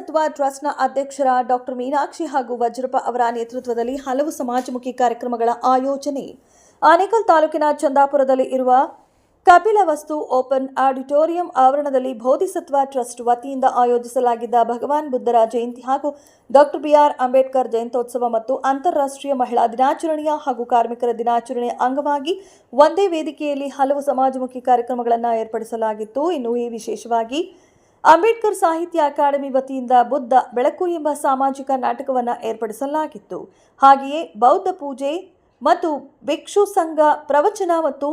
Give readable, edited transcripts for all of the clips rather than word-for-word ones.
ಬೋಧಿಸತ್ವ ಟ್ರಸ್ಟ್ನ ಅಧ್ಯಕ್ಷರ ಡಾಕ್ಟರ್ ಮೀನಾಕ್ಷಿ ಹಾಗೂ ವಜ್ರಪ್ಪ ಅವರ ನೇತೃತ್ವದಲ್ಲಿ ಹಲವು ಸಮಾಜಮುಖಿ ಕಾರ್ಯಕ್ರಮಗಳ ಆಯೋಜನೆ. ಆನೇಕಲ್ ತಾಲೂಕಿನ ಚಂದಾಪುರದಲ್ಲಿ ಇರುವ ಕಪಿಲವಸ್ತು ಓಪನ್ ಆಡಿಟೋರಿಯಂ ಆವರಣದಲ್ಲಿ ಬೋಧಿಸತ್ವ ಟ್ರಸ್ಟ್ ವತಿಯಿಂದ ಆಯೋಜಿಸಲಾಗಿದ್ದ ಭಗವಾನ್ ಬುದ್ಧರ ಜಯಂತಿ ಹಾಗೂ ಡಾಕ್ಟರ್ ಬಿಆರ್ ಅಂಬೇಡ್ಕರ್ ಜಯಂತ್ಯೋತ್ಸವ ಮತ್ತು ಅಂತಾರಾಷ್ಟ್ರೀಯ ಮಹಿಳಾ ದಿನಾಚರಣೆಯ ಹಾಗೂ ಕಾರ್ಮಿಕರ ದಿನಾಚರಣೆಯ ಅಂಗವಾಗಿ ಒಂದೇ ವೇದಿಕೆಯಲ್ಲಿ ಹಲವು ಸಮಾಜಮುಖಿ ಕಾರ್ಯಕ್ರಮಗಳನ್ನು ಏರ್ಪಡಿಸಲಾಗಿತ್ತು. ಇನ್ನು ಈ ವಿಶೇಷವಾಗಿ ಅಂಬೇಡ್ಕರ್ ಸಾಹಿತ್ಯ ಅಕಾಡೆಮಿ ವತಿಯಿಂದ ಬುದ್ಧ ಬೆಳಕು ಎಂಬ ಸಾಮಾಜಿಕ ನಾಟಕವನ್ನು ಏರ್ಪಡಿಸಲಾಗಿತ್ತು. ಹಾಗೆಯೇ ಬೌದ್ಧ ಪೂಜೆ ಮತ್ತು ಭಿಕ್ಷು ಸಂಘ ಪ್ರವಚನ ಮತ್ತು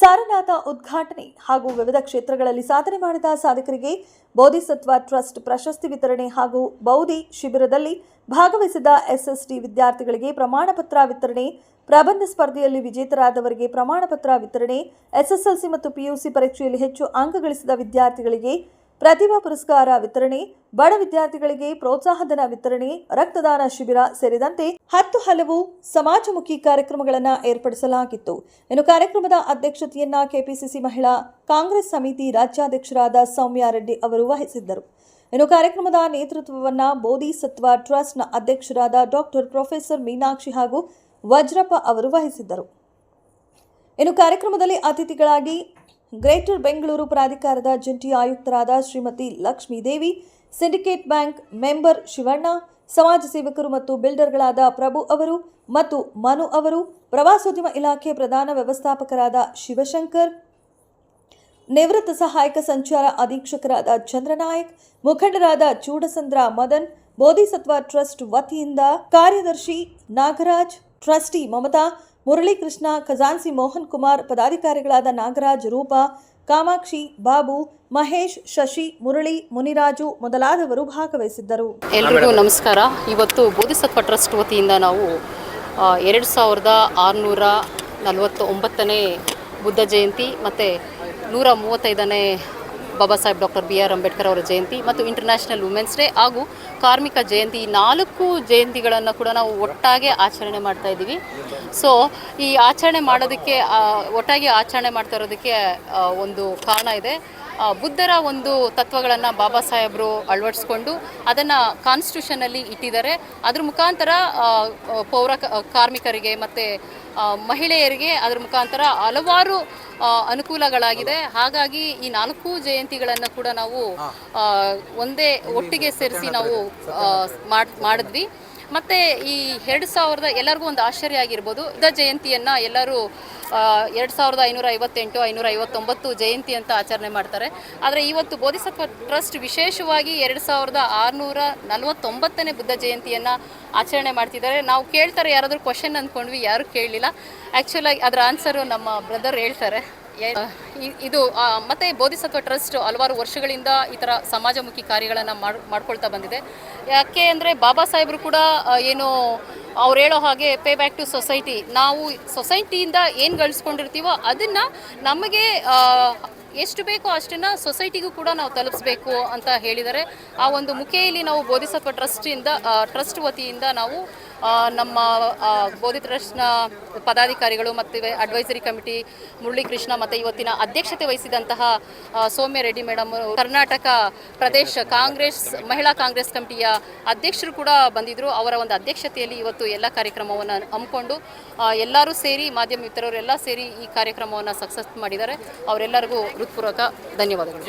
ಸಾರನಾಥ ಉದ್ಘಾಟನೆ ಹಾಗೂ ವಿವಿಧ ಕ್ಷೇತ್ರಗಳಲ್ಲಿ ಸಾಧನೆ ಮಾಡಿದ ಸಾಧಕರಿಗೆ ಬೋಧಿಸತ್ವ ಟ್ರಸ್ಟ್ ಪ್ರಶಸ್ತಿ ವಿತರಣೆ ಹಾಗೂ ಬೌದ್ಧಿ ಶಿಬಿರದಲ್ಲಿ ಭಾಗವಹಿಸಿದ ಎಸ್ಎಸ್ಟಿ ವಿದ್ಯಾರ್ಥಿಗಳಿಗೆ ಪ್ರಮಾಣ ಪತ್ರ ವಿತರಣೆ, ಪ್ರಬಂಧ ಸ್ಪರ್ಧೆಯಲ್ಲಿ ವಿಜೇತರಾದವರಿಗೆ ಪ್ರಮಾಣ ಪತ್ರ ವಿತರಣೆ, ಎಸ್ಎಸ್ಎಲ್ಸಿ ಮತ್ತು ಪಿಯುಸಿ ಪರೀಕ್ಷೆಯಲ್ಲಿ ಹೆಚ್ಚು ಅಂಕ ಗಳಿಸಿದ ವಿದ್ಯಾರ್ಥಿಗಳಿಗೆ ಪ್ರತಿಭಾ ಪುರಸ್ಕಾರ ವಿತರಣೆ, ಬಡ ವಿದ್ಯಾರ್ಥಿಗಳಿಗೆ ಪ್ರೋತ್ಸಾಹಧನ ವಿತರಣೆ, ರಕ್ತದಾನ ಶಿಬಿರ ಸೇರಿದಂತೆ ಹಲವು ಸಮಾಜಮುಖಿ ಕಾರ್ಯಕ್ರಮಗಳನ್ನು ಏರ್ಪಡಿಸಲಾಗಿತ್ತು. ಇನ್ನು ಕಾರ್ಯಕ್ರಮದ ಅಧ್ಯಕ್ಷತೆಯನ್ನ ಕೆಪಿಸಿಸಿ ಮಹಿಳಾ ಕಾಂಗ್ರೆಸ್ ಸಮಿತಿ ರಾಜ್ಯಾಧ್ಯಕ್ಷರಾದ ಸೌಮ್ಯ ರೆಡ್ಡಿ ಅವರು ವಹಿಸಿದ್ದರು. ಇನ್ನು ಕಾರ್ಯಕ್ರಮದ ನೇತೃತ್ವವನ್ನು ಬೋಧಿಸತ್ವ ಟ್ರಸ್ಟ್ನ ಅಧ್ಯಕ್ಷರಾದ ಡಾಕ್ಟರ್ ಪ್ರೊಫೆಸರ್ ಮೀನಾಕ್ಷಿ ಹಾಗೂ ವಜ್ರಪ್ಪ ಅವರು ವಹಿಸಿದ್ದರು. ಇನ್ನು ಕಾರ್ಯಕ್ರಮದಲ್ಲಿ ಅತಿಥಿಗಳಾಗಿ ಗ್ರೇಟರ್ ಬೆಂಗಳೂರು ಪ್ರಾಧಿಕಾರದ ಜಂಟಿ ಆಯುಕ್ತರಾದ Shrimati Lakshmidevi, syndicate bank member Shivanna, ಸಮಾಜ ಸೇವಕರು ಮತ್ತು ಬಿಲ್ಡರ್ಗಳಾದ ಪ್ರಭು ಅವರು ಮತ್ತು ಮನು ಅವರು, ಪ್ರವಾಸೋದ್ಯಮ ಇಲಾಖೆ ಪ್ರಧಾನ ವ್ಯವಸ್ಥಾಪಕರಾದ ಶಿವಶಂಕರ್, ನಿವೃತ್ತ ಸಹಾಯಕ ಸಂಚಾರ ಅಧೀಕ್ಷಕರಾದ ಚಂದ್ರನಾಯಕ್, ಮುಖಂಡರಾದ ಚೂಡಸಂದ್ರ ಮದನ್, ಬೋಧಿಸತ್ವ ಟ್ರಸ್ಟ್ ವತಿಯಿಂದ ಕಾರ್ಯದರ್ಶಿ ನಾಗರಾಜ್, ಟ್ರಸ್ಟಿ ಮಮತಾ, ಮುರಳೀಕೃಷ್ಣ, ಖಜಾನ್ಸಿ ಮೋಹನ್ ಕುಮಾರ್, ಪದಾಧಿಕಾರಿಗಳಾದ ನಾಗರಾಜ್, ರೂಪಾ, ಕಾಮಾಕ್ಷಿ, ಬಾಬು, ಮಹೇಶ್, ಶಶಿ, ಮುರಳಿ, ಮುನಿರಾಜು ಮೊದಲಾದವರು ಭಾಗವಹಿಸಿದ್ದರು. ಎಲ್ರಿಗೂ ನಮಸ್ಕಾರ. ಇವತ್ತು ಬೋಧಿಸತ್ವ ಟ್ರಸ್ಟ್ ವತಿಯಿಂದ ನಾವು 2649ನೇ ಬುದ್ಧ ಜಯಂತಿ ಮತ್ತು 135ನೇ Baba Saheb doctor B R Ambedkar ಅವರ ಜಯಂತಿ ಮತ್ತು ಇಂಟರ್ನ್ಯಾಷನಲ್ ವುಮೆನ್ಸ್ ಡೇ ಹಾಗೂ ಕಾರ್ಮಿಕ ಜಯಂತಿ, ಈ 4 ಜಯಂತಿಗಳನ್ನು ಕೂಡ ನಾವು ಒಟ್ಟಾಗಿ ಆಚರಣೆ ಮಾಡ್ತಾ ಇದ್ದೀವಿ. ಸೊ ಈ ಆಚರಣೆ ಮಾಡೋದಕ್ಕೆ, ಒಟ್ಟಾಗಿ ಆಚರಣೆ ಮಾಡ್ತಾ ಇರೋದಕ್ಕೆ ಒಂದು ಕಾರಣ ಇದೆ. ಬುದ್ಧರ ಒಂದು ತತ್ವಗಳನ್ನು ಬಾಬಾ ಸಾಹೇಬರು ಅಳವಡಿಸ್ಕೊಂಡು ಅದನ್ನು ಕಾನ್ಸ್ಟಿಟ್ಯೂಷನಲ್ಲಿ ಇಟ್ಟಿದ್ದಾರೆ. ಅದ್ರ ಮುಖಾಂತರ ಕಾರ್ಮಿಕರಿಗೆ ಮತ್ತು ಮಹಿಳೆಯರಿಗೆ ಅದರ ಮುಖಾಂತರ ಹಲವಾರು ಅನುಕೂಲಗಳಾಗಿದೆ. ಹಾಗಾಗಿ ಈ 4 ಜಯಂತಿಗಳನ್ನು ಕೂಡ ನಾವು ಒಂದೇ ಒಟ್ಟಿಗೆ ಸೇರಿಸಿ ನಾವು ಮಾಡಿದ್ವಿ. ಮತ್ತು ಈ 2000 ಎಲ್ಲರಿಗೂ ಒಂದು ಆಶ್ಚರ್ಯ ಆಗಿರ್ಬೋದು, ಬುದ್ಧ ಜಯಂತಿಯನ್ನು ಎಲ್ಲರೂ 2558, 559 ಜಯಂತಿ ಅಂತ ಆಚರಣೆ ಮಾಡ್ತಾರೆ. ಆದರೆ ಇವತ್ತು ಬೋಧಿಸತ್ವ ಟ್ರಸ್ಟ್ ವಿಶೇಷವಾಗಿ 2649ನೇ ಬುದ್ಧ ಜಯಂತಿಯನ್ನು ಆಚರಣೆ ಮಾಡ್ತಿದ್ದಾರೆ. ನಾವು ಕೇಳ್ತಾರೆ ಯಾರಾದರೂ ಕ್ವಶನ್ ಅಂದ್ಕೊಂಡ್ವಿ, ಯಾರು ಕೇಳಲಿಲ್ಲ. ಆ್ಯಕ್ಚುಲಾಗಿ ಅದರ ಆನ್ಸರು ನಮ್ಮ ಬ್ರದರ್ ಹೇಳ್ತಾರೆ. ಇದು ಮತ್ತು ಬೋಧಿಸತ್ವ ಟ್ರಸ್ಟ್ ಹಲವಾರು ವರ್ಷಗಳಿಂದ ಈ ಥರ ಸಮಾಜಮುಖಿ ಕಾರ್ಯಗಳನ್ನು ಮಾಡ್ಕೊಳ್ತಾ ಬಂದಿದೆ. ಯಾಕೆ ಅಂದರೆ ಬಾಬಾ ಸಾಹೇಬರು ಕೂಡ ಏನು ಅವ್ರು ಹೇಳೋ ಹಾಗೆ ಪೇ ಬ್ಯಾಕ್ ಟು ಸೊಸೈಟಿ, ನಾವು ಸೊಸೈಟಿಯಿಂದ ಏನು ಗಳಿಸ್ಕೊಂಡಿರ್ತೀವೋ ಅದನ್ನು ನಮಗೆ ಎಷ್ಟು ಬೇಕೋ ಅಷ್ಟನ್ನು ಸೊಸೈಟಿಗೂ ಕೂಡ ನಾವು ತಲುಪಿಸ್ಬೇಕು ಅಂತ ಹೇಳಿದ್ದಾರೆ. ಆ ಒಂದು ಮುಖೆಯಲ್ಲಿ ನಾವು ಬೋಧಿಸತ್ವ ಟ್ರಸ್ಟ್ ವತಿಯಿಂದ ನಾವು ನಮ್ಮ ಬೋಧಿ ಟ್ರಸ್ಟ್ನ ಪದಾಧಿಕಾರಿಗಳು ಮತ್ತು ಅಡ್ವೈಸರಿ ಕಮಿಟಿ ಮುರಳೀಕೃಷ್ಣ ಮತ್ತು ಇವತ್ತಿನ ಅಧ್ಯಕ್ಷತೆ ವಹಿಸಿದಂತಹ ಸೌಮ್ಯ ರೆಡ್ಡಿ ಮೇಡಮ್, ಕರ್ನಾಟಕ ಪ್ರದೇಶ ಕಾಂಗ್ರೆಸ್ ಮಹಿಳಾ ಕಾಂಗ್ರೆಸ್ ಕಮಿಟಿಯ ಅಧ್ಯಕ್ಷರು ಕೂಡ ಬಂದಿದ್ದರು. ಅವರ ಒಂದು ಅಧ್ಯಕ್ಷತೆಯಲ್ಲಿ ಇವತ್ತು ಎಲ್ಲ ಕಾರ್ಯಕ್ರಮವನ್ನು ಹಮ್ಮಿಕೊಂಡು ಎಲ್ಲರೂ ಸೇರಿ, ಮಾಧ್ಯಮ ಮಿತ್ರರೆಲ್ಲ ಸೇರಿ ಈ ಕಾರ್ಯಕ್ರಮವನ್ನು ಸಕ್ಸಸ್ ಮಾಡಿದ್ದಾರೆ. ಅವರೆಲ್ಲರಿಗೂ ಹೃತ್ಪೂರ್ವಕ ಧನ್ಯವಾದಗಳು.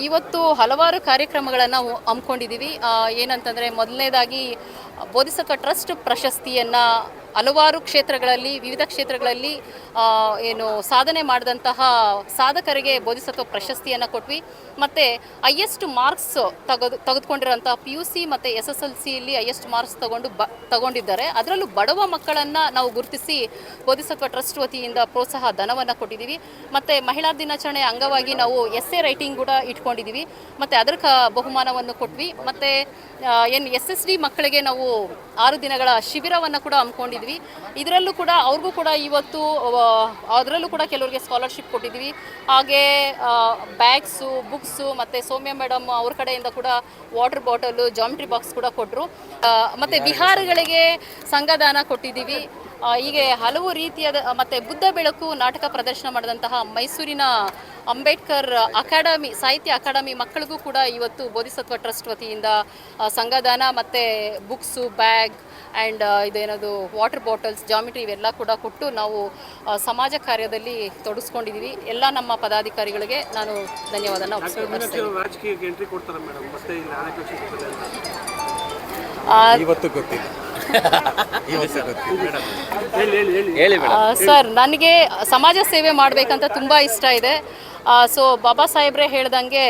ಇವತ್ತು ಹಲವಾರು ಕಾರ್ಯಕ್ರಮಗಳನ್ನು ಹಮ್ಮಿಕೊಂಡಿದ್ದೀವಿ. ಏನಂತಂದರೆ, ಮೊದಲನೇದಾಗಿ ಬೋಧಿಸತ್ವ ಟ್ರಸ್ಟ್ ಪ್ರಶಸ್ತಿಯನ್ನು ಹಲವಾರು ಕ್ಷೇತ್ರಗಳಲ್ಲಿ, ವಿವಿಧ ಕ್ಷೇತ್ರಗಳಲ್ಲಿ ಏನು ಸಾಧನೆ ಮಾಡಿದಂತಹ ಸಾಧಕರಿಗೆ ಬೋಧಿಸತ್ವ ಪ್ರಶಸ್ತಿಯನ್ನು ಕೊಟ್ವಿ. ಮತ್ತು ಹೈಯೆಸ್ಟ್ ಮಾರ್ಕ್ಸ್ ತೆಗೆದುಕೊಂಡಿರೋಂಥ PUC ಮತ್ತು SSLCಯಲ್ಲಿ ಹೈಯೆಸ್ಟ್ ಮಾರ್ಕ್ಸ್ ತಗೊಂಡಿದ್ದಾರೆ. ಅದರಲ್ಲೂ ಬಡವ ಮಕ್ಕಳನ್ನು ನಾವು ಗುರುತಿಸಿ ಬೋಧಿಸತ್ವ ಟ್ರಸ್ಟ್ ವತಿಯಿಂದ ಪ್ರೋತ್ಸಾಹ ಧನವನ್ನು ಕೊಟ್ಟಿದ್ದೀವಿ. ಮತ್ತು ಮಹಿಳಾ ದಿನಾಚರಣೆ ಅಂಗವಾಗಿ ನಾವು essay ರೈಟಿಂಗ್ ಕೂಡ ಇಟ್ಕೊಂಡಿದ್ದೀವಿ ಮತ್ತು ಅದರ ಬಹುಮಾನವನ್ನು ಕೊಟ್ವಿ. ಮತ್ತು ಏನು SSD ಮಕ್ಕಳಿಗೆ ನಾವು 6 ದಿನಗಳ ಶಿಬಿರವನ್ನು ಕೂಡ ಹಮ್ಮಿಕೊಂಡಿದ್ವಿ. ಇದರಲ್ಲೂ ಕೂಡ ಅವ್ರಿಗೂ ಕೂಡ ಇವತ್ತು ಅದರಲ್ಲೂ ಕೂಡ ಕೆಲವರಿಗೆ ಸ್ಕಾಲರ್ಶಿಪ್ ಕೊಟ್ಟಿದ್ವಿ. ಹಾಗೆ ಬ್ಯಾಗ್ಸು, ಬುಕ್ಸು ಮತ್ತು ಸೌಮ್ಯ ಮೇಡಮ್ ಅವ್ರ ಕಡೆಯಿಂದ ಕೂಡ ವಾಟರ್ ಬಾಟಲು, ಜಾಮಿಟ್ರಿ ಬಾಕ್ಸ್ ಕೂಡ ಕೊಟ್ಟರು. ಮತ್ತು ವಿಹಾರಗಳಿಗೆ ಸಂಘದಾನ ಕೊಟ್ಟಿದ್ದೀವಿ. ಹೀಗೆ ಹಲವು ರೀತಿಯಾದ ಮತ್ತು ಬುದ್ಧ ಬೆಳಕು ನಾಟಕ ಪ್ರದರ್ಶನ ಮಾಡಿದಂತಹ ಮೈಸೂರಿನ ಅಂಬೇಡ್ಕರ್ ಅಕಾಡೆಮಿ, ಸಾಹಿತ್ಯ ಅಕಾಡೆಮಿ ಮಕ್ಕಳಿಗೂ ಕೂಡ ಇವತ್ತು ಬೋಧಿಸತ್ವ ಟ್ರಸ್ಟ್ ವತಿಯಿಂದ ಸಂಘದಾನ ಮತ್ತು ಬುಕ್ಸು, ಬ್ಯಾಗ್ ಆ್ಯಂಡ್ ಇದೇನದು ವಾಟರ್ ಬಾಟಲ್ಸ್, ಜಾಮಿಟ್ರಿ ಇವೆಲ್ಲ ಕೂಡ ಕೊಟ್ಟು ನಾವು ಸಮಾಜ ಕಾರ್ಯದಲ್ಲಿ ತೊಡಗಿಸ್ಕೊಂಡಿದ್ದೀವಿ. ಎಲ್ಲ ನಮ್ಮ ಪದಾಧಿಕಾರಿಗಳಿಗೆ ನಾನು ಧನ್ಯವಾದನ ರಾಜಕೀಯಕ್ಕೆ ಎಂಟ್ರಿ ಕೊಡ್ತಾರೆ ಮೇಡಮ್, ಮತ್ತೆ ಇಲ್ಲಿ ಆನೆಕಲ್ ಕ್ಷೇತ್ರದಲ್ಲಿ ಇವತ್ತು ಗೊತ್ತಿಲ್ಲ. ಸರ್, ನನಗೆ ಸಮಾಜ ಸೇವೆ ಮಾಡಬೇಕಂತ ತುಂಬ ಇಷ್ಟ ಇದೆ. ಸೊ ಬಾಬಾ ಸಾಹೇಬ್ರೆ ಹೇಳ್ದಂಗೆ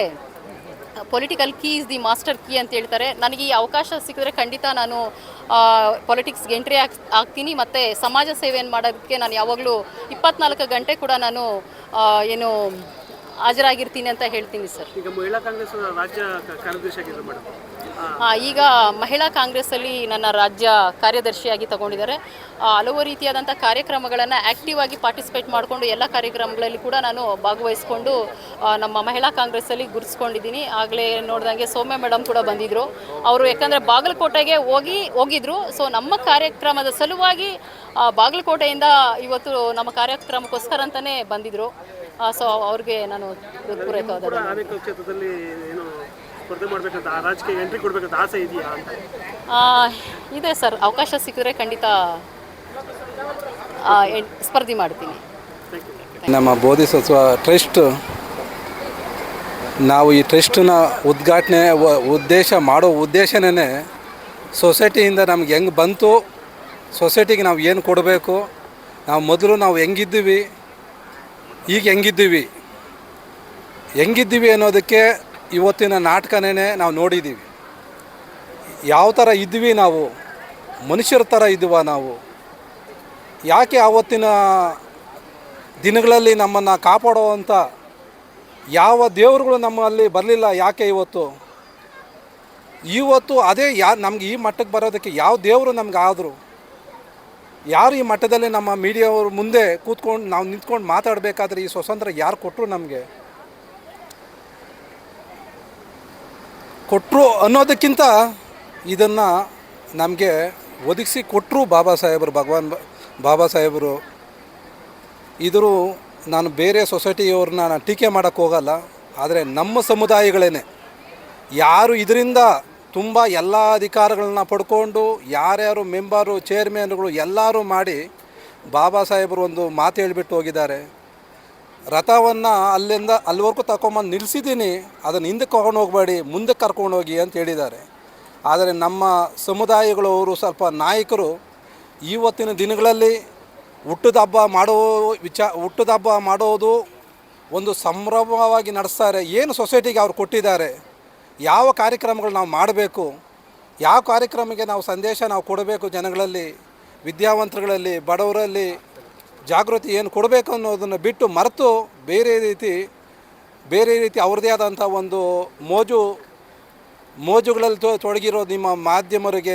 political key is the master key ಅಂತ ಹೇಳ್ತಾರೆ. ನನಗೆ ಈ ಅವಕಾಶ ಸಿಕ್ಕಿದ್ರೆ ಖಂಡಿತ ನಾನು ಪೊಲಿಟಿಕ್ಸ್ಗೆ ಎಂಟ್ರಿ ಆಗ್ತೀನಿ ಮತ್ತು ಸಮಾಜ ಸೇವೆಯನ್ನು ಮಾಡೋದಕ್ಕೆ ನಾನು ಯಾವಾಗಲೂ 24 ಗಂಟೆ ಕೂಡ ನಾನು ಏನು ಹಾಜರಾಗಿರ್ತೀನಿ ಅಂತ ಹೇಳ್ತೀನಿ ಸರ್. ಈಗ ಮಹಿಳಾ ಕಾಂಗ್ರೆಸ್ ರಾಜ್ಯ ಕಾರ್ಯದರ್ಶಿ ಆಗಿದ್ರು ಮೇಡಮ್. ಈಗ ಮಹಿಳಾ ಕಾಂಗ್ರೆಸ್ಸಲ್ಲಿ ನನ್ನ ರಾಜ್ಯ ಕಾರ್ಯದರ್ಶಿಯಾಗಿ ತಗೊಂಡಿದ್ದಾರೆ. ಹಲವು ರೀತಿಯಾದಂಥ ಕಾರ್ಯಕ್ರಮಗಳನ್ನು ಆ್ಯಕ್ಟಿವ್ ಆಗಿ ಪಾರ್ಟಿಸಿಪೇಟ್ ಮಾಡಿಕೊಂಡು ಎಲ್ಲ ಕಾರ್ಯಕ್ರಮಗಳಲ್ಲಿ ಕೂಡ ನಾನು ಭಾಗವಹಿಸ್ಕೊಂಡು ನಮ್ಮ ಮಹಿಳಾ ಕಾಂಗ್ರೆಸ್ಸಲ್ಲಿ ಗುರುತಿಸ್ಕೊಂಡಿದ್ದೀನಿ. ಆಗಲೇ ನೋಡ್ದಂಗೆ ಸೌಮ್ಯ ಮೇಡಮ್ ಕೂಡ ಬಂದಿದ್ದರು. ಅವರು ಯಾಕಂದರೆ ಬಾಗಲಕೋಟೆಗೆ ಹೋಗಿದ್ರು. ಸೊ ನಮ್ಮ ಕಾರ್ಯಕ್ರಮದ ಸಲುವಾಗಿ ಬಾಗಲಕೋಟೆಯಿಂದ ಇವತ್ತು ನಮ್ಮ ಕಾರ್ಯಕ್ರಮಕ್ಕೋಸ್ಕರ ಅಂತಲೇ ಬಂದಿದ್ದರು. ಸೊ ಅವ್ರಿಗೆ ನಾನು ಹೃತ್ಪೂರ್ವಕವಾದ ಆನೇಕಲ್ ಕ್ಷೇತ್ರದಲ್ಲಿ ಏನು ಸ್ಪರ್ಧೆ ಮಾಡಬೇಕಂತ, ರಾಜಕೀಯ ಎಂಟ್ರಿ ಕೊಡಬೇಕಂತ ಆಸೆ ಇದೆಯಾ ಅಂತ? ಇದೆ ಸರ್, ಅವಕಾಶ ಸಿಕ್ಕಿದ್ರೆ ಖಂಡಿತ ಸ್ಪರ್ಧೆ ಮಾಡ್ತೀನಿ. ನಮ್ಮ ಬೋಧಿಸತ್ವ ಟ್ರಸ್ಟ್, ನಾವು ಈ ಟ್ರಸ್ಟನ್ನ ಉದ್ಘಾಟನೆ ಮಾಡೋ ಉದ್ದೇಶನೇ ಸೊಸೈಟಿಯಿಂದ ನಮ್ಗೆ ಹೆಂಗೆ ಬಂತು, ಸೊಸೈಟಿಗೆ ನಾವು ಏನು ಕೊಡಬೇಕು, ನಾವು ಮೊದಲು ನಾವು ಹೆಂಗಿದ್ದೀವಿ, ಈಗ ಹೆಂಗಿದ್ದೀವಿ ಅನ್ನೋದಕ್ಕೆ ಇವತ್ತಿನ ನಾಟಕನೇ ನಾವು ನೋಡಿದ್ದೀವಿ. ಯಾವ ಥರ ಇದ್ವಿ ನಾವು, ಮನುಷ್ಯರ ಥರ ಇದ್ವ ನಾವು. ಯಾಕೆ ಆವತ್ತಿನ ದಿನಗಳಲ್ಲಿ ನಮ್ಮನ್ನು ಕಾಪಾಡುವಂಥ ಯಾವ ದೇವರುಗಳು ನಮ್ಮಲ್ಲಿ ಬರಲಿಲ್ಲ? ಯಾಕೆ ಇವತ್ತು ಅದೇ ನಮ್ಗೆ ಈ ಮಟ್ಟಕ್ಕೆ ಬರೋದಕ್ಕೆ ಯಾವ ದೇವರು ನಮ್ಗೆ ಆದರು? ಯಾರು ಈ ಮಟ್ಟದಲ್ಲಿ ನಮ್ಮ ಮೀಡಿಯಾವ್ರ ಮುಂದೆ ಕೂತ್ಕೊಂಡು ನಾವು ನಿಂತ್ಕೊಂಡು ಮಾತಾಡಬೇಕಾದ್ರೆ ಈ ಸ್ವಾತಂತ್ರ್ಯ ಯಾರು ಕೊಟ್ಟರು ಅನ್ನೋದಕ್ಕಿಂತ ಇದನ್ನು ನಮಗೆ ಒದಗಿಸಿ ಕೊಟ್ಟರು ಬಾಬಾ ಸಾಹೇಬರು. ಇದರೂ ನಾನು ಬೇರೆ ಸೊಸೈಟಿಯವ್ರನ್ನ ನಾನು ಟೀಕೆ ಮಾಡೋಕ್ಕೆ ಹೋಗಲ್ಲ. ಆದರೆ ನಮ್ಮ ಸಮುದಾಯಗಳೇ ಯಾರು ಇದರಿಂದ ತುಂಬ ಎಲ್ಲ ಅಧಿಕಾರಗಳನ್ನ ಪಡ್ಕೊಂಡು ಯಾರ್ಯಾರು ಮೆಂಬರು, ಚೇರ್ಮನ್ಗಳು ಎಲ್ಲರೂ ಮಾಡಿ ಬಾಬಾ ಸಾಹೇಬರು ಒಂದು ಮಾತು ಹೇಳಿಬಿಟ್ಟು ಹೋಗಿದ್ದಾರೆ. ರಥವನ್ನು ಅಲ್ಲಿವರೆಗೂ ತಗೊಂಬಂದು ನಿಲ್ಲಿಸಿದ್ದೀನಿ, ಅದನ್ನು ಹಿಂದಕ್ಕೆ ಕರ್ಕೊಂಡು ಹೋಗಬೇಡಿ, ಮುಂದಕ್ಕೆ ಕರ್ಕೊಂಡು ಹೋಗಿ ಅಂತ ಹೇಳಿದ್ದಾರೆ. ಆದರೆ ನಮ್ಮ ಸಮುದಾಯಗಳವರು ಸ್ವಲ್ಪ ನಾಯಕರು ಇವತ್ತಿನ ದಿನಗಳಲ್ಲಿ ಹುಟ್ಟದ ಹಬ್ಬ ಮಾಡೋದು ಒಂದು ಸಂಭ್ರಮವಾಗಿ ನಡೆಸ್ತಾರೆ. ಏನು ಸೊಸೈಟಿಗೆ ಅವ್ರು ಕೊಟ್ಟಿದ್ದಾರೆ, ಯಾವ ಕಾರ್ಯಕ್ರಮಗಳು ನಾವು ಮಾಡಬೇಕು, ಯಾವ ಕಾರ್ಯಕ್ರಮಕ್ಕೆ ನಾವು ಸಂದೇಶ ನಾವು ಕೊಡಬೇಕು, ಜನಗಳಲ್ಲಿ, ವಿದ್ಯಾವಂತರುಗಳಲ್ಲಿ, ಬಡವರಲ್ಲಿ ಜಾಗೃತಿ ಏನು ಕೊಡಬೇಕು ಅನ್ನೋದನ್ನು ಬಿಟ್ಟು ಮರೆತು ಬೇರೆ ರೀತಿ ಅವ್ರದ್ದೇ ಆದಂಥ ಒಂದು ಮೋಜುಗಳಲ್ಲಿ ತೊಡಗಿರೋ ನಿಮ್ಮ ಮಾಧ್ಯಮರಿಗೆ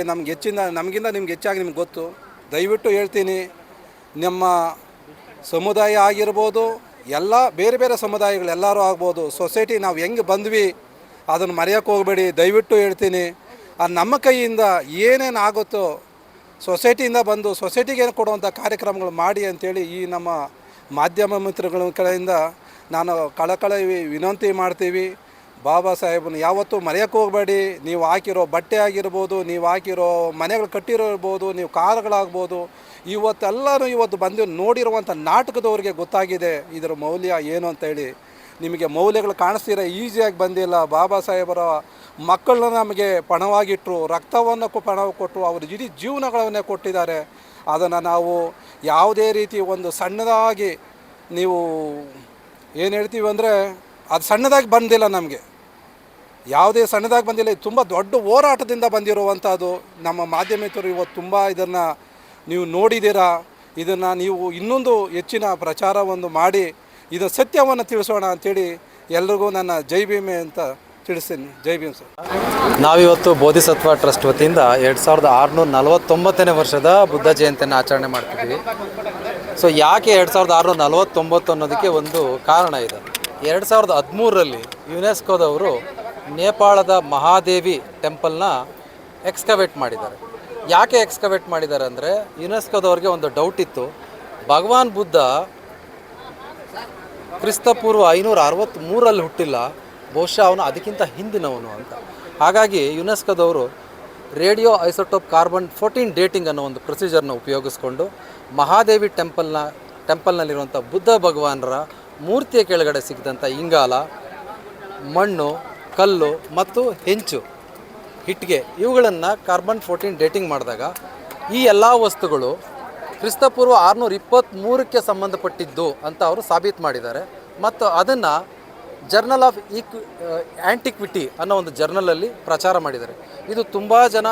ನಮಗಿಂತ ನಿಮ್ಗೆ ಹೆಚ್ಚಾಗಿ ನಿಮ್ಗೆ ಗೊತ್ತು. ದಯವಿಟ್ಟು ಹೇಳ್ತೀನಿ, ನಮ್ಮ ಸಮುದಾಯ ಆಗಿರ್ಬೋದು, ಎಲ್ಲ ಬೇರೆ ಸಮುದಾಯಗಳು ಎಲ್ಲರೂ ಆಗ್ಬೋದು, ಸೊಸೈಟಿ ನಾವು ಹೆಂಗೆ ಬಂದ್ವಿ ಅದನ್ನು ಮರೆಯೋಕ್ಕೆ ಹೋಗಬೇಡಿ. ದಯವಿಟ್ಟು ಹೇಳ್ತೀನಿ, ನಮ್ಮ ಕೈಯಿಂದ ಏನೇನು ಆಗುತ್ತೋ ಸೊಸೈಟಿಯಿಂದ ಬಂದು ಸೊಸೈಟಿಗೆ ಕೊಡುವಂಥ ಕಾರ್ಯಕ್ರಮಗಳು ಮಾಡಿ ಅಂಥೇಳಿ ಈ ನಮ್ಮ ಮಾಧ್ಯಮ ಮಿತ್ರಗಳ ಕಡೆಯಿಂದ ನಾನು ಕಳಕಳಿ ವಿನಂತಿ ಮಾಡ್ತೀವಿ. ಬಾಬಾ ಸಾಹೇಬನ ಯಾವತ್ತೂ ಮರೆಯೋಕ್ಕೆ ಹೋಗಬೇಡಿ. ನೀವು ಹಾಕಿರೋ ಬಟ್ಟೆ ಆಗಿರ್ಬೋದು, ನೀವು ಹಾಕಿರೋ ಮನೆಗಳು ಕಟ್ಟಿರೋರ್ಬೋದು, ನೀವು ಕಾರುಗಳಾಗ್ಬೋದು, ಇವತ್ತು ಬಂದು ನೋಡಿರುವಂಥ ನಾಟಕದವ್ರಿಗೆ ಗೊತ್ತಾಗಿದೆ ಇದರ ಮೌಲ್ಯ ಏನು ಅಂತೇಳಿ. ನಿಮಗೆ ಮೌಲ್ಯಗಳು ಕಾಣಿಸ್ತೀರ, ಈಸಿಯಾಗಿ ಬಂದಿಲ್ಲ. ಬಾಬಾ ಸಾಹೇಬರ ಮಕ್ಕಳನ್ನ ನಮಗೆ ಪಣವಾಗಿಟ್ಟರು, ರಕ್ತವನ್ನು ಪಣವ ಕೊಟ್ಟರು, ಅವರು ಇಡೀ ಜೀವನಗಳನ್ನೇ ಕೊಟ್ಟಿದ್ದಾರೆ. ಅದನ್ನು ನಾವು ಯಾವುದೇ ರೀತಿ ಒಂದು ಸಣ್ಣದಾಗಿ ನೀವು ಏನು ಹೇಳ್ತೀವಿ ಅಂದರೆ ಅದು ಸಣ್ಣದಾಗಿ ಬಂದಿಲ್ಲ, ನಮಗೆ ಯಾವುದೇ ಸಣ್ಣದಾಗಿ ಬಂದಿಲ್ಲ. ಇದು ತುಂಬ ದೊಡ್ಡ ಹೋರಾಟದಿಂದ ಬಂದಿರುವಂಥದ್ದು. ನಮ್ಮ ಮಾಧ್ಯಮಿಕರು ಇವತ್ತು ತುಂಬ ಇದನ್ನು ನೀವು ನೋಡಿದ್ದೀರಾ. ಇದನ್ನು ನೀವು ಇನ್ನೊಂದು ಹೆಚ್ಚಿನ ಪ್ರಚಾರವನ್ನು ಮಾಡಿ ಇದು ಸತ್ಯವನ್ನು ತಿಳಿಸೋಣ ಅಂಥೇಳಿ ಎಲ್ರಿಗೂ ನನ್ನ ಜೈ ಭೀಮೆ ಅಂತ ತಿಳಿಸ್ತೀನಿ. ಜೈ ಭೀಮ್ ಸರ್. ನಾವಿವತ್ತು ಬೋಧಿಸತ್ವ ಟ್ರಸ್ಟ್ ವತಿಯಿಂದ 2649ನೇ ವರ್ಷದ ಬುದ್ಧ ಜಯಂತಿಯನ್ನು ಆಚರಣೆ ಮಾಡ್ತಿದ್ದೀವಿ. ಸೊ ಯಾಕೆ 2649 ಅನ್ನೋದಕ್ಕೆ ಒಂದು ಕಾರಣ ಇದೆ. 2013ರಲ್ಲಿ ಯುನೆಸ್ಕೋದವರು ನೇಪಾಳದ ಮಹಾದೇವಿ ಟೆಂಪಲ್ನ ಎಕ್ಸ್ಕವೇಟ್ ಮಾಡಿದ್ದಾರೆ. ಯಾಕೆ ಎಕ್ಸ್ಕವೇಟ್ ಮಾಡಿದ್ದಾರೆ ಅಂದರೆ, ಯುನೆಸ್ಕೋದವ್ರಿಗೆ ಒಂದು ಡೌಟ್ ಇತ್ತು, ಭಗವಾನ್ ಬುದ್ಧ ಕ್ರಿಸ್ತಪೂರ್ವ 563 ಹುಟ್ಟಿಲ್ಲ, ಬಹುಶಃ ಅವನು ಅದಕ್ಕಿಂತ ಹಿಂದಿನವನು ಅಂತ. ಹಾಗಾಗಿ ಯುನೆಸ್ಕೋದವರು ರೇಡಿಯೋ ಐಸೋಟೋಪ್ ಕಾರ್ಬನ್ 14 ಡೇಟಿಂಗ್ ಅನ್ನೋ ಒಂದು ಪ್ರೊಸೀಜರ್ನ ಉಪಯೋಗಿಸ್ಕೊಂಡು ಮಹಾದೇವಿ ಟೆಂಪಲ್ನಲ್ಲಿರುವಂಥ ಬುದ್ಧ ಭಗವಾನರ ಮೂರ್ತಿಯ ಕೆಳಗಡೆ ಸಿಕ್ಕಿದಂಥ ಇಂಗಾಲ, ಮಣ್ಣು, ಕಲ್ಲು ಮತ್ತು ಹೆಂಚು, ಇಟ್ಟಿಗೆ ಇವುಗಳನ್ನು ಕಾರ್ಬನ್ 14 ಡೇಟಿಂಗ್ ಮಾಡಿದಾಗ ಈ ಎಲ್ಲ ವಸ್ತುಗಳು ಕ್ರಿಸ್ತಪೂರ್ವ 623ಕ್ಕೆ ಸಂಬಂಧಪಟ್ಟಿದ್ದು ಅಂತ ಅವರು ಸಾಬೀತು ಮಾಡಿದ್ದಾರೆ. ಮತ್ತು ಅದನ್ನು ಜರ್ನಲ್ ಆಫ್ ಆ್ಯಂಟಿಕ್ವಿಟಿ ಅನ್ನೋ ಒಂದು ಜರ್ನಲಲ್ಲಿ ಪ್ರಚಾರ ಮಾಡಿದ್ದಾರೆ. ಇದು ತುಂಬ ಜನ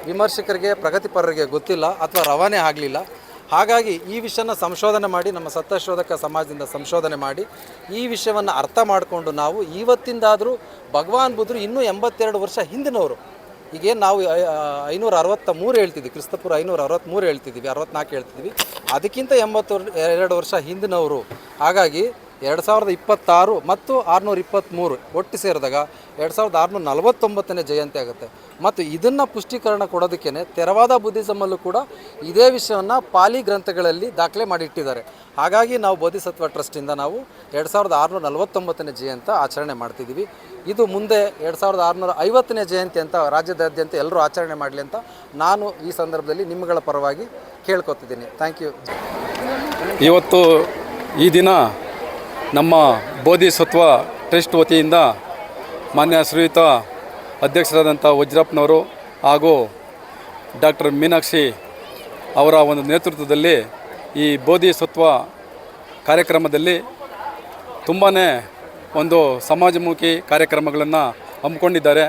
ವಿಮರ್ಶಕರಿಗೆ, ಪ್ರಗತಿಪರರಿಗೆ ಗೊತ್ತಿಲ್ಲ ಅಥವಾ ರವಾನೆ ಆಗಲಿಲ್ಲ. ಹಾಗಾಗಿ ಈ ವಿಷಯನ ಸಂಶೋಧನೆ ಮಾಡಿ, ನಮ್ಮ ಸತ್ಯಶೋಧಕ ಸಮಾಜದಿಂದ ಸಂಶೋಧನೆ ಮಾಡಿ ಈ ವಿಷಯವನ್ನು ಅರ್ಥ ಮಾಡಿಕೊಂಡು ನಾವು ಇವತ್ತಿಂದಾದರೂ ಭಗವಾನ್ ಬುದ್ಧರು ಇನ್ನೂ 82 ವರ್ಷ ಹಿಂದಿನವರು. ಈಗೇನು ನಾವು 563 ಹೇಳ್ತಿದ್ವಿ, ಕ್ರಿಸ್ತಪೂರ್ವ 563 ಹೇಳ್ತಿದ್ದೀವಿ, 64 ಹೇಳ್ತಿದ್ವಿ, ಅದಕ್ಕಿಂತ 82 ವರ್ಷ ಹಿಂದಿನವರು. ಹಾಗಾಗಿ 2026 ಮತ್ತು 623 ಒಟ್ಟು ಸೇರಿದಾಗ 2649ನೇ ಜಯಂತಿ ಆಗುತ್ತೆ. ಮತ್ತು ಇದನ್ನು ಪುಷ್ಟೀಕರಣ ಕೊಡೋದಕ್ಕೇ ತೆರವಾದ ಬುದ್ಧಿಸಮಲ್ಲೂ ಕೂಡ ಇದೇ ವಿಷಯವನ್ನು ಪಾಲಿ ಗ್ರಂಥಗಳಲ್ಲಿ ದಾಖಲೆ ಮಾಡಿಟ್ಟಿದ್ದಾರೆ. ಹಾಗಾಗಿ ನಾವು ಬೋಧಿಸತ್ವ ಟ್ರಸ್ಟಿಂದ ನಾವು 2649ನೇ ಜಯಂತಿ ಆಚರಣೆ ಮಾಡ್ತಿದ್ದೀವಿ. ಇದು ಮುಂದೆ 2650ನೇ ಜಯಂತಿ ಅಂತ ರಾಜ್ಯದಾದ್ಯಂತ ಎಲ್ಲರೂ ಆಚರಣೆ ಮಾಡಲಿ ಅಂತ ನಾನು ಈ ಸಂದರ್ಭದಲ್ಲಿ ನಿಮ್ಮಗಳ ಪರವಾಗಿ ಕೇಳ್ಕೊತಿದ್ದೀನಿ. Thank you. ಇವತ್ತು ಈ ದಿನ ನಮ್ಮ ಬೋಧಿಸತ್ವ ಟ್ರಸ್ಟ್ ವತಿಯಿಂದ ಮಾನ್ಯ ಶ್ರೀಯುತ ಅಧ್ಯಕ್ಷರಾದಂಥ ವಜ್ರಪ್ಪನವರು ಹಾಗೂ ಡಾಕ್ಟರ್ ಮೀನಾಕ್ಷಿ ಅವರ ಒಂದು ನೇತೃತ್ವದಲ್ಲಿ ಈ ಬೋಧಿಸತ್ವ ಕಾರ್ಯಕ್ರಮದಲ್ಲಿ ತುಂಬಾ ಒಂದು ಸಮಾಜಮುಖಿ ಕಾರ್ಯಕ್ರಮಗಳನ್ನು ಹಮ್ಮಿಕೊಂಡಿದ್ದಾರೆ.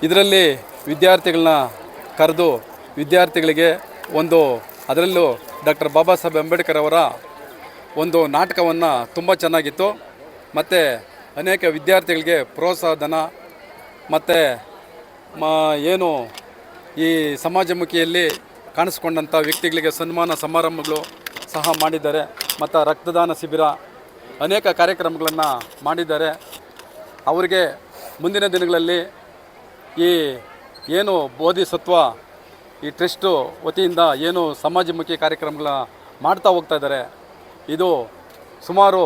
ಇದರಲ್ಲಿ ವಿದ್ಯಾರ್ಥಿಗಳನ್ನ ಕರೆದು ವಿದ್ಯಾರ್ಥಿಗಳಿಗೆ ಒಂದು, ಅದರಲ್ಲೂ ಡಾಕ್ಟರ್ ಬಾಬಾ ಸಾಹೇಬ್ ಅಂಬೇಡ್ಕರ್ ಅವರ ಒಂದು ನಾಟಕವನ್ನು ತುಂಬ ಚೆನ್ನಾಗಿತ್ತು. ಮತ್ತು ಅನೇಕ ವಿದ್ಯಾರ್ಥಿಗಳಿಗೆ ಪ್ರೋತ್ಸಾಹಧನ ಮತ್ತು ಏನು ಈ ಸಮಾಜಮುಖಿಯಲ್ಲಿ ಕಾಣಿಸ್ಕೊಂಡಂಥ ವ್ಯಕ್ತಿಗಳಿಗೆ ಸನ್ಮಾನ ಸಮಾರಂಭಗಳು ಸಹ ಮಾಡಿದ್ದಾರೆ. ಮತ್ತು ರಕ್ತದಾನ ಶಿಬಿರ, ಅನೇಕ ಕಾರ್ಯಕ್ರಮಗಳನ್ನು ಮಾಡಿದ್ದಾರೆ. ಅವರಿಗೆ ಮುಂದಿನ ದಿನಗಳಲ್ಲಿ ಈ ಏನು ಬೋಧಿಸತ್ವ ಈ ಟ್ರಸ್ಟು ವತಿಯಿಂದ ಏನು ಸಮಾಜಮುಖಿ ಕಾರ್ಯಕ್ರಮಗಳ ಮಾಡ್ತಾ ಹೋಗ್ತಾ ಇದ್ದಾರೆ, ಇದು ಸುಮಾರು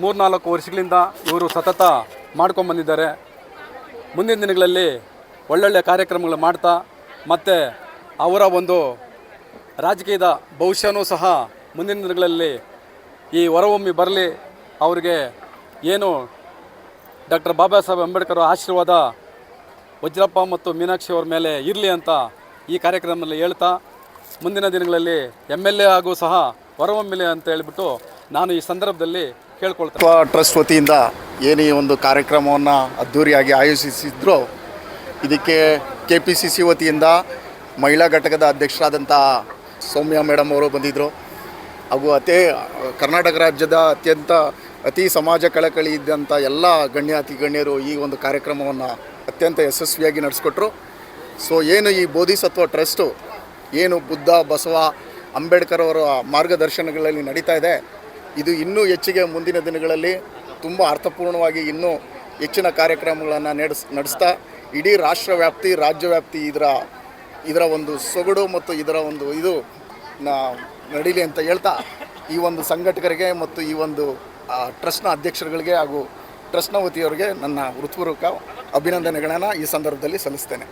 3-4 ವರ್ಷಗಳಿಂದ ಇವರು ಸತತ ಮಾಡ್ಕೊಂಬಂದಿದ್ದಾರೆ. ಮುಂದಿನ ದಿನಗಳಲ್ಲಿ ಒಳ್ಳೊಳ್ಳೆ ಕಾರ್ಯಕ್ರಮಗಳು ಮಾಡ್ತಾ ಮತ್ತು ಅವರ ಒಂದು ರಾಜಕೀಯದ ಭವಿಷ್ಯನೂ ಸಹ ಮುಂದಿನ ದಿನಗಳಲ್ಲಿ ಈ ಹೊರಹೊಮ್ಮಿ ಬರಲಿ. ಅವರಿಗೆ ಏನು ಡಾಕ್ಟರ್ ಬಾಬಾ ಸಾಹೇಬ್ ಅಂಬೇಡ್ಕರ್ ಆಶೀರ್ವಾದ ವಜ್ರಪ್ಪ ಮತ್ತು ಮೀನಾಕ್ಷಿ ಅವ್ರ ಮೇಲೆ ಇರಲಿ ಅಂತ ಈ ಕಾರ್ಯಕ್ರಮದಲ್ಲಿ ಹೇಳ್ತಾ, ಮುಂದಿನ ದಿನಗಳಲ್ಲಿ MLA ಹಾಗೂ ಸಹ ಹೊರಹೊಮ್ಮಲಿ ಅಂತ ಹೇಳಿಬಿಟ್ಟು ನಾನು ಈ ಸಂದರ್ಭದಲ್ಲಿ ಕೇಳ್ಕೊಳ್ತೇನೆ. ಟ್ರಸ್ಟ್ ವತಿಯಿಂದ ಏನು ಈ ಒಂದು ಕಾರ್ಯಕ್ರಮವನ್ನು ಅದ್ಧೂರಿಯಾಗಿ ಆಯೋಜಿಸಿದ್ರು, ಇದಕ್ಕೆ KPCC ವತಿಯಿಂದ ಮಹಿಳಾ ಘಟಕದ ಅಧ್ಯಕ್ಷರಾದಂಥ ಸೌಮ್ಯ ಮೇಡಮ್ ಅವರು ಬಂದಿದ್ದರು. ಹಾಗೂ ಕರ್ನಾಟಕ ರಾಜ್ಯದ ಅತಿ ಸಮಾಜ ಕಳಕಳಿ ಇದ್ದಂಥ ಎಲ್ಲ ಗಣ್ಯರು ಈ ಒಂದು ಕಾರ್ಯಕ್ರಮವನ್ನು ಅತ್ಯಂತ ಯಶಸ್ವಿಯಾಗಿ ನಡೆಸ್ಕೊಟ್ರು. ಸೊ ಏನು ಈ ಬೋಧಿಸತ್ವ ಟ್ರಸ್ಟು ಏನು ಬುದ್ಧ, ಬಸವ, ಅಂಬೇಡ್ಕರ್ ಅವರ ಮಾರ್ಗದರ್ಶನಗಳಲ್ಲಿ ನಡೀತಾ ಇದೆ, ಇದು ಇನ್ನೂ ಹೆಚ್ಚಿಗೆ ಮುಂದಿನ ದಿನಗಳಲ್ಲಿ ತುಂಬ ಅರ್ಥಪೂರ್ಣವಾಗಿ ಇನ್ನೂ ಹೆಚ್ಚಿನ ಕಾರ್ಯಕ್ರಮಗಳನ್ನು ನಡೆಸ್ತಾ ಇಡೀ ರಾಷ್ಟ್ರವ್ಯಾಪ್ತಿ, ರಾಜ್ಯವ್ಯಾಪ್ತಿ ಇದರ ಒಂದು ಸೊಗಡು ಮತ್ತು ಇದರ ಒಂದು ಇದು ನಡೀಲಿ ಅಂತ ಹೇಳ್ತಾ, ಈ ಒಂದು ಸಂಘಟಕರಿಗೆ ಮತ್ತು ಈ ಒಂದು ಟ್ರಸ್ಟ್ನ ಅಧ್ಯಕ್ಷರುಗಳಿಗೆ ಹಾಗೂ ಟ್ರಸ್ಟ್ನ ವತಿಯವರಿಗೆ ನನ್ನ ಹೃತ್ಪೂರ್ವಕ ಅಭಿನಂದನೆಗಳನ್ನು ಈ ಸಂದರ್ಭದಲ್ಲಿ ಸಲ್ಲಿಸ್ತೇನೆ.